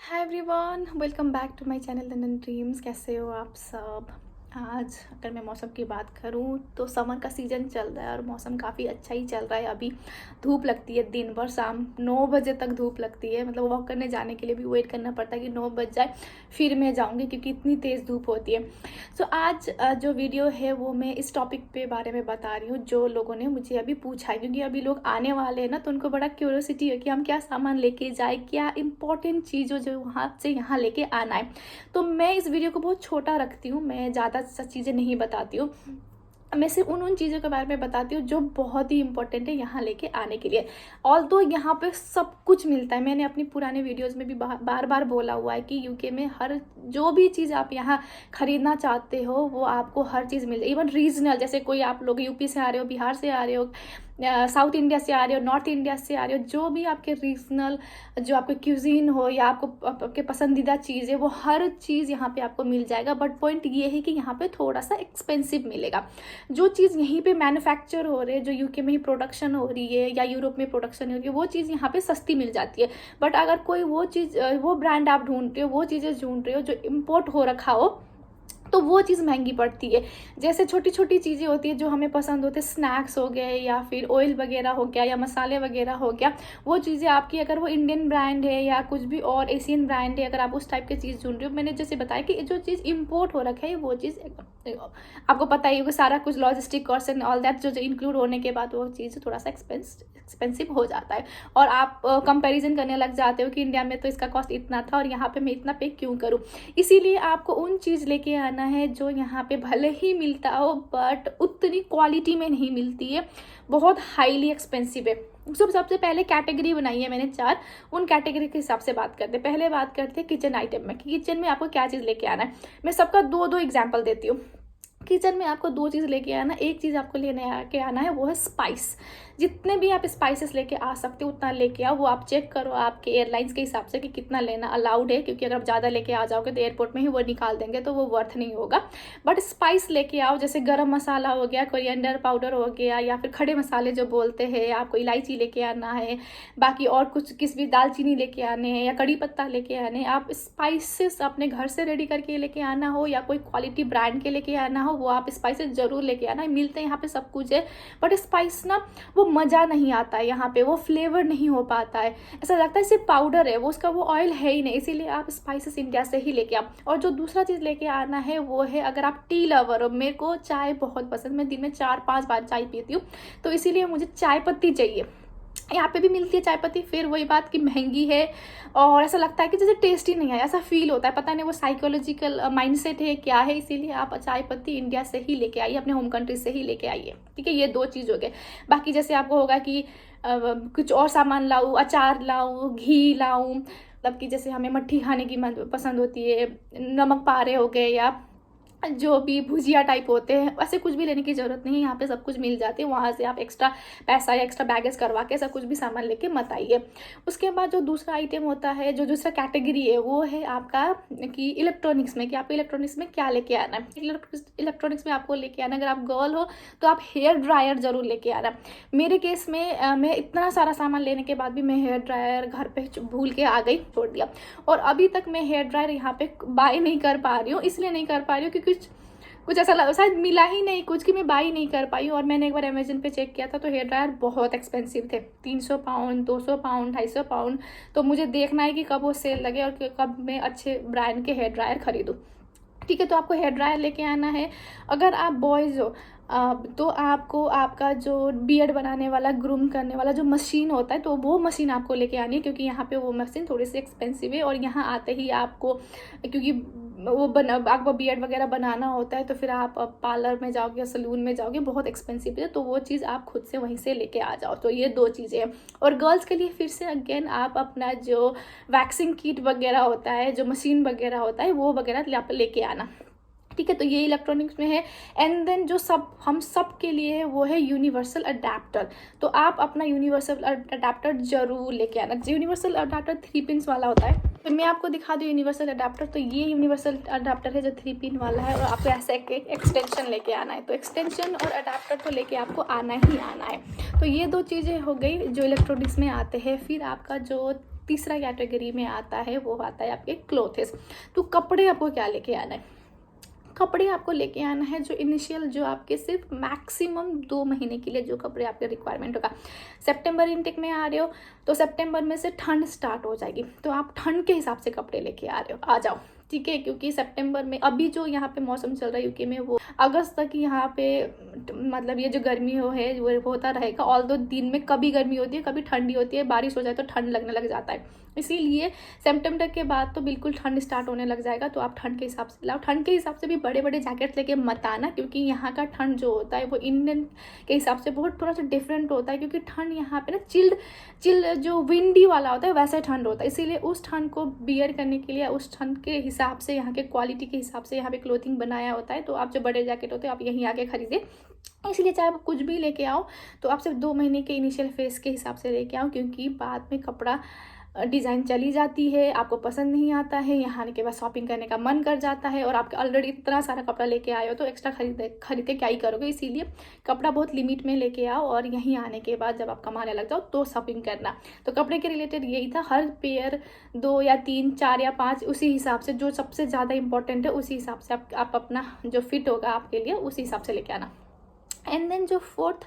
Hi everyone, welcome back to my channel London dreams. कैसे हो आप सब? आज अगर मैं मौसम की बात करूं तो समर का सीज़न चल रहा है और मौसम काफ़ी अच्छा ही चल रहा है। अभी धूप लगती है दिन भर, शाम 9 बजे तक धूप लगती है। मतलब वॉक करने जाने के लिए भी वेट करना पड़ता है कि 9 बज जाए फिर मैं जाऊंगी, क्योंकि इतनी तेज़ धूप होती है। सो आज जो वीडियो है वो मैं इस टॉपिक पे बारे में बता रही हूँ जो लोगों ने मुझे अभी पूछा है, क्योंकि अभी लोग आने वाले हैं ना, तो उनको बड़ा क्यूरियोसिटी है कि हम क्या सामान लेके जाए, क्या इंपॉर्टेंट चीज़ जो वहाँ से यहाँ लेके आना है। तो मैं इस वीडियो को बहुत छोटा रखती हूँ, मैं ज़्यादा चीज़ें नहीं बताती हूँ। मैं सिर्फ उन चीज़ों के बारे में बताती हूँ जो बहुत ही इंपॉर्टेंट है यहाँ लेके आने के लिए। ऑल्दो यहाँ पे सब कुछ मिलता है, मैंने अपनी पुराने वीडियोस में भी बार बार बोला हुआ है कि यूके में हर जो भी चीज़ आप यहाँ खरीदना चाहते हो वो आपको हर चीज़ मिल जाए। इवन रीजनल, जैसे कोई आप लोग यूपी से आ रहे हो, बिहार से आ रहे हो, साउथ इंडिया से आ रहे हो, नॉर्थ इंडिया से आ रहे हो, जो भी आपके रीजनल जो आपके क्यूजीन हो या आपके पसंदीदा चीज़ है, वो हर चीज़ यहाँ पे आपको मिल जाएगा। बट पॉइंट ये है कि यहाँ पे थोड़ा सा एक्सपेंसिव मिलेगा। जो चीज़ यहीं पे मैन्युफैक्चर हो रही है, जो यूके में ही प्रोडक्शन हो रही है या यूरोप में प्रोडक्शन हो रही है, वो चीज़ यहाँ पे सस्ती मिल जाती है। बट अगर कोई वो चीज़ वो ब्रांड आप ढूंढ रहे हो, वो चीज़ें ढूंढ रहे हो जो इम्पोर्ट हो रखा हो, तो वो चीज़ महंगी पड़ती है। जैसे छोटी छोटी चीज़ें होती है जो हमें पसंद होते हैं, स्नैक्स हो गए या फिर ऑयल वगैरह हो गया या मसाले वगैरह हो गया, वो चीज़ें आपकी अगर वो इंडियन ब्रांड है या कुछ भी और एशियन ब्रांड है, अगर आप उस टाइप की चीज़ ढूंढ रहे हो, मैंने जैसे बताया कि जो चीज़ इम्पोर्ट हो रखा है वो चीज़ आपको पता ही होगा, सारा कुछ logistic cost and all that जो इंक्लूड होने के बाद वो चीज़ थोड़ा सा एक्सपेंसिव हो जाता है। और आप कंपैरिजन करने लग जाते हो कि इंडिया में तो इसका कॉस्ट इतना था और यहाँ पे मैं इतना पे क्यों करूँ। इसीलिए आपको उन चीज़ लेके आना है जो यहाँ पे भले ही मिलता हो बट उतनी क्वालिटी में नहीं मिलती है, बहुत हाईली एक्सपेंसिव है। सबसे पहले कैटेगरी बनाई है मैंने 4, उन कैटेगरी के हिसाब से बात करते हैं। पहले बात करते हैं किचन आइटम में, किचन में आपको क्या चीज़ लेके आना है। मैं सबका दो दो एग्जाम्पल देती हूँ। किचन में आपको 2 चीज़ लेके आना। एक चीज़ आपको लेने आके आना है, वो है स्पाइस। जितने भी आप स्पाइसेस लेके आ सकते हो उतना लेके आओ। वो आप चेक करो आपके एयरलाइंस के हिसाब से कि कितना लेना अलाउड है, क्योंकि अगर आप ज़्यादा लेके आ जाओगे तो एयरपोर्ट में ही वो निकाल देंगे, तो वो वर्थ नहीं होगा। बट स्पाइस लेके आओ, जैसे गरम मसाला हो गया, कोरिएंडर पाउडर हो गया, या फिर खड़े मसाले जो बोलते हैं, आपको इलायची लेके आना है, बाकी और कुछ किस भी दालचीनी लेके आने हैं या कड़ी पत्ता लेके आने हैं। आप स्पाइसेस अपने घर से रेडी करके लेके आना हो या कोई क्वालिटी ब्रांड के लेके आना हो, वो आप स्पाइसेस जरूर लेके आना है। मिलते हैं यहाँ पे सब कुछ है, बट स्पाइस ना वो मज़ा नहीं आता है यहाँ पे, वो फ्लेवर नहीं हो पाता है, ऐसा लगता है सिर्फ पाउडर है वो, उसका वो ऑयल है ही नहीं। इसीलिए आप स्पाइसेस इंडिया से ही लेके आओ। और जो दूसरा चीज़ लेके आना है वो है, अगर आप टी लवर हो, मेरे को चाय बहुत पसंद, मैं दिन में 4-5 बार चाय पीती हूँ, तो इसीलिए मुझे चाय पत्ती चाहिए। यहाँ पे भी मिलती है चाय पत्ती, फिर वही बात कि महंगी है और ऐसा लगता है कि जैसे टेस्टी नहीं है, ऐसा फील होता है। पता नहीं वो साइकोलॉजिकल माइंडसेट है क्या है, इसीलिए आप चाय पत्ती इंडिया से ही लेके आइए, अपने होम कंट्री से ही लेके आइए। ठीक है, ये 2 चीज़ हो गए। बाकी जैसे आपको होगा कि कुछ और सामान लाऊं, अचार लाऊं, घी लाऊं, मतलब कि जैसे हमें मट्ठी खाने की पसंद होती है, नमक पारे हो गए या जो भी भुजिया टाइप होते हैं, वैसे कुछ भी लेने की ज़रूरत नहीं है, यहाँ पे सब कुछ मिल जाती है। वहाँ से आप एक्स्ट्रा पैसा या एक्स्ट्रा बैगेज करवा के ऐसा कुछ भी सामान लेके मत आइए। उसके बाद जो दूसरा आइटम होता है, जो दूसरा कैटेगरी है, वो है आपका कि इलेक्ट्रॉनिक्स में, कि आपको इलेक्ट्रॉनिक्स में क्या लेके आना है। इलेक्ट्रॉनिक्स में आपको लेके आना, अगर आप गर्ल हो तो आप हेयर ड्रायर ज़रूर लेके आना। मेरे केस में मैं इतना सारा सामान लेने के बाद भी मैं हेयर ड्रायर घर पर भूल के आ गई, छोड़ दिया। और अभी तक मैं हेयर ड्रायर यहाँ पे बाय नहीं कर पा रही हूँ। इसलिए नहीं कर पा रही हूँ क्योंकि कुछ ऐसा शायद मिला ही नहीं कुछ कि मैं बाई नहीं कर पाई। और मैंने एक बार अमेजन पे चेक किया था तो हेयर ड्रायर बहुत एक्सपेंसिव थे, 300 पाउंड, 200 पाउंड, 250 पाउंड। तो मुझे देखना है कि कब वो सेल लगे और कब मैं अच्छे ब्रांड के हेयर ड्रायर खरीदूँ। ठीक है, तो आपको हेयर ड्रायर लेके आना है। अगर आप बॉयज़ हो तो आपको आपका जो बियर्ड बनाने वाला, ग्रूम करने वाला जो मशीन होता है, तो वो मशीन आपको लेके आनी है, क्योंकि यहाँ पे वो मशीन थोड़ी सी एक्सपेंसिव है। और यहाँ आते ही आपको, क्योंकि वो आपको बियर्ड वगैरह बनाना होता है, तो फिर आप पार्लर में जाओगे या सलून में जाओगे, बहुत एक्सपेंसिव है, तो वो चीज़ आप खुद से वहीं से लेके आ जाओ। तो ये 2 चीज़ें हैं। और गर्ल्स के लिए फिर से अगेन आप अपना जो वैक्सिंग किट वगैरह होता है, जो मशीन वगैरह होता है, वो वगैरह लेके आना। ठीक है, तो ये इलेक्ट्रॉनिक्स में है। एंड देन जो हम सब के लिए है वो है यूनिवर्सल अडेप्टर। तो आप अपना यूनिवर्सल अडेप्टर जरूर लेके आना। यूनिवर्सल अडेप्टर 3 पिन वाला होता है, तो मैं आपको दिखा दूँ यूनिवर्सल अडेप्टर। तो ये यूनिवर्सल अडेप्टर है जो 3 पिन वाला है, और आपको ऐसे एक एक्सटेंशन लेके आना है। तो एक्सटेंशन और अडेप्टर तो लेके आपको आना ही आना है। तो ये 2 चीज़ें हो गई जो इलेक्ट्रॉनिक्स में आते हैं। फिर आपका जो तीसरा कैटेगरी में आता है वो आता है आपके क्लोथेस। तो कपड़े आपको क्या लेके आना है? कपड़े आपको लेके आना है जो इनिशियल, जो आपके सिर्फ मैक्सिमम 2 महीने के लिए जो कपड़े आपके रिक्वायरमेंट होगा। सितंबर इनटेक में आ रहे हो तो सितंबर में से ठंड स्टार्ट हो जाएगी, तो आप ठंड के हिसाब से कपड़े लेके आ रहे हो, आ जाओ, ठीक है। क्योंकि सितंबर में अभी जो यहाँ पे मौसम चल रहा है यूके में, वो अगस्त तक यहाँ पे मतलब ये जो गर्मी है वो होता रहेगा। ऑल दो दिन में कभी गर्मी होती है, कभी ठंडी होती है, बारिश हो जाए तो ठंड लगने लग जाता है। इसीलिए सितंबर के बाद तो बिल्कुल ठंड स्टार्ट होने लग जाएगा, तो आप ठंड के हिसाब से लाओ। ठंड के हिसाब से भी बड़े बड़े जैकेट लेके मत आना, क्योंकि यहाँ का ठंड जो होता है वो इंडियन के हिसाब से बहुत थोड़ा सा डिफरेंट होता है। क्योंकि ठंड यहाँ पे ना चिल्ड जो विंडी वाला होता है वैसा ठंड होता है, इसीलिए उस ठंड को बियर करने के लिए उस ठंड के हिसाब से, यहाँ के क्वालिटी के हिसाब से यहाँ पे क्लोथिंग बनाया होता है। तो आप जो बड़े जैकेट होते हैं आप यहीं आके खरीदे। इसलिए चाहे आप कुछ भी लेके आओ तो आप सिर्फ 2 महीने के इनिशियल फेज के हिसाब से लेके आओ, क्योंकि बाद में कपड़ा डिज़ाइन चली जाती है, आपको पसंद नहीं आता है, यहाँ आने के बाद शॉपिंग करने का मन कर जाता है, और आपके ऑलरेडी इतना सारा कपड़ा लेके आए हो तो एक्स्ट्रा खरीद के क्या ही करोगे। इसीलिए कपड़ा बहुत लिमिट में लेके आओ, और यहीं आने के बाद जब आप कमाने लग जाओ तो शॉपिंग करना। तो कपड़े के रिलेटेड यही था, हर पेयर 2 या 3 4 या 5 उसी हिसाब से, जो सबसे ज़्यादा इंपॉर्टेंट है उसी हिसाब से आप अपना जो फिट होगा आपके लिए उसी हिसाब से लेके आना। एंड देन जो 4th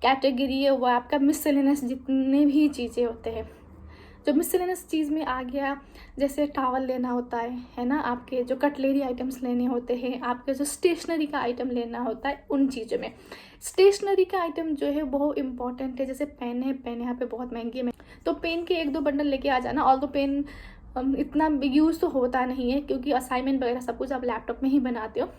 कैटेगरी है वो आपका मिसलेनियस जितने भी चीज़ें होते हैं। जो मिसलेनियस चीज़ में आ गया, जैसे टावल लेना होता है ना, आपके जो कटलेरी आइटम्स लेने होते हैं, आपके जो स्टेशनरी का आइटम लेना होता है, उन चीज़ों में स्टेशनरी का आइटम जो है बहुत इंपॉर्टेंट है। जैसे पेन यहाँ पे बहुत महंगी है, तो पेन के 1-2 बंडल लेके आ जाना। ऑल दो पेन इतना यूज़ तो होता नहीं है, क्योंकि असाइनमेंट वगैरह सब कुछ आप लैपटॉप में ही बनाते हो,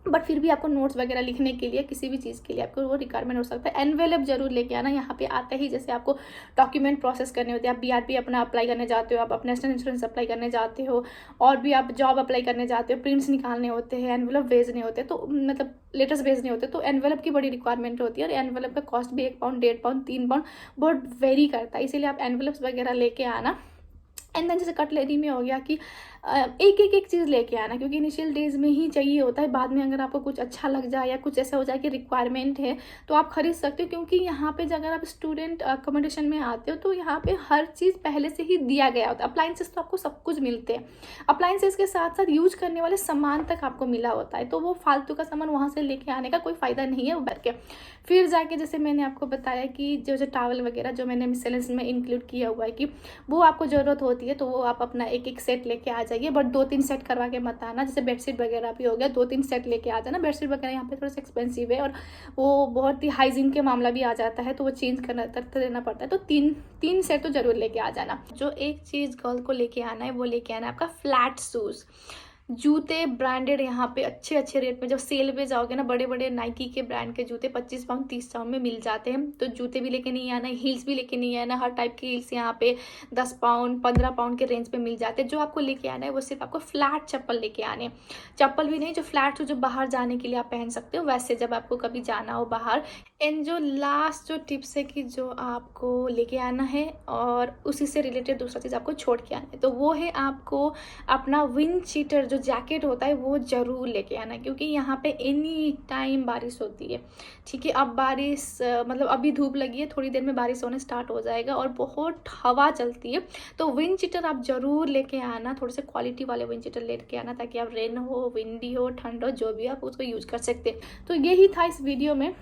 बट फिर भी आपको नोट्स वगैरह लिखने के लिए किसी भी चीज़ के लिए आपको वो रिक्वायरमेंट हो सकता है। एनवेलप जरूर लेके आना। यहाँ पे आता ही जैसे आपको डॉक्यूमेंट प्रोसेस करने होते हैं, आप बीआरपी अपना अप्लाई करने जाते हो, आप अपना नेशनल इंश्योरेंस अप्लाई करने जाते हो, और भी आप जॉब अप्लाई करने जाते हो, प्रिंट्स निकालने होते हैं, एनवेलप भेजने होते हैं, तो मतलब लेटर्स भेजने होते हैं, तो एनवेलप की बड़ी रिक्वायरमेंट होती है। और एनवेलप का कॉस्ट भी 1 पाउंड 1.5 पाउंड 3 पाउंड बहुत वेरी करता है, इसीलिए आप एनवेलप्स वगैरह लेके आना। एंड देन जैसे कटलरी में हो गया कि एक चीज़ लेके आना, क्योंकि इनिशियल डेज में ही चाहिए होता है। बाद में अगर आपको कुछ अच्छा लग जाए या कुछ ऐसा हो जाए कि रिक्वायरमेंट है तो आप खरीद सकते हो, क्योंकि यहाँ पे अगर आप स्टूडेंट अकोमोडेशन में आते हो तो यहाँ पे हर चीज़ पहले से ही दिया गया होता है। अप्लाइंसेस तो आपको सब कुछ मिलते हैं, अप्लाइंसेस के साथ साथ यूज करने वाले सामान तक आपको मिला होता है, तो वो फालतू का सामान वहाँ से लेके आने का कोई फ़ायदा नहीं है उभर के। फिर जाके जैसे मैंने आपको बताया कि जो टावल वगैरह जो मैंने मिसलेनियस में इंक्लूड किया हुआ है कि वो आपको ज़रूरत होती है, तो वो आप अपना एक सेट लेके आ जाइए, बट 2-3 सेट करवा के मत आना। जैसे बेडशीट वगैरह भी हो गया, 2-3 सेट लेके आ जाना। बेडशीट वगैरह यहाँ पे थोड़ा सा एक्सपेंसिव है, और वो बहुत ही हाइजीन के मामला भी आ जाता है, तो वो चेंज करते रहना पड़ता है, तो 3 सेट तो जरूर लेके आ जाना। जो एक चीज़ गर्ल को लेके आना है वो लेके आना है आपका फ्लैट शूज़, जूते ब्रांडेड यहाँ पे अच्छे रेट में। जब सेल पे जाओगे ना, बड़े बड़े नाइकी के ब्रांड के जूते 25 पाउंड 30 पाउंड में मिल जाते हैं, तो जूते भी लेके नहीं आना, हील्स भी लेके नहीं आना। हर टाइप के हील्स यहाँ पे 10 पाउंड 15 पाउंड के रेंज पे मिल जाते हैं। जो आपको लेके आना है वो सिर्फ आपको फ्लैट चप्पल लेके आने, चप्पल भी नहीं, जो फ्लैट जो बाहर जाने के लिए आप पहन सकते हो वैसे, जब आपको कभी जाना हो बाहर। एंड जो लास्ट जो टिप्स है कि जो आपको लेके आना है और उसी से रिलेटेड दूसरा चीज़ आपको छोड़ के आना है, तो वो है आपको अपना विंड चीटर जो जैकेट होता है वो ज़रूर लेके आना, क्योंकि यहाँ पे एनी टाइम बारिश होती है, ठीक है। अब बारिश मतलब अभी धूप लगी है, थोड़ी देर में बारिश होने स्टार्ट हो जाएगा और बहुत हवा चलती है, तो विंड चीटर आप ज़रूर लेके आना। थोड़े से क्वालिटी वाले विंड चीटर लेके आना, ताकि आप रेन हो, विंडी हो, ठंड हो, जो भी आप उसको यूज़ कर सकते हैं। तो यही था इस वीडियो में।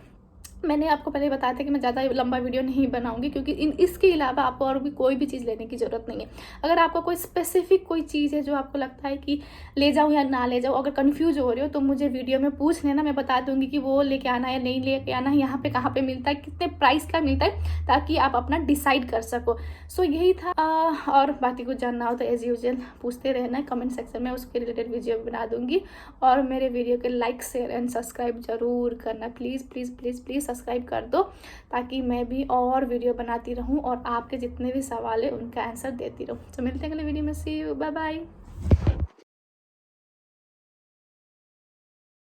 मैंने आपको पहले बताया था कि मैं ज़्यादा लंबा वीडियो नहीं बनाऊंगी, क्योंकि इसके अलावा आपको और भी कोई भी चीज़ लेने की ज़रूरत नहीं है। अगर आपको कोई स्पेसिफिक कोई चीज़ है जो आपको लगता है कि ले जाऊँ या ना ले जाऊँ, अगर कंफ्यूज हो रहे हो तो मुझे वीडियो में पूछ लेना, मैं बता दूंगी कि वो लेके आना है नहीं लेके आना है, यहाँ पे कहाँ पे मिलता है, कितने प्राइस का मिलता है, ताकि आप अपना डिसाइड कर सको। सो यही था। और बाकी कुछ जानना हो तो एज यूजुअल पूछते रहना कमेंट सेक्शन में, उसके रिलेटेड वीडियो बना दूंगी। और मेरे वीडियो के लाइक शेयर एंड सब्सक्राइब जरूर करना, please please please please subscribe कर दो, ताकि मैं भी और वीडियो बनाती रहूं और आपके जितने भी सवाल है उनका आंसर देती रहूं। तो मिलते हैं अगले वीडियो में, सी यू, बाय बाय।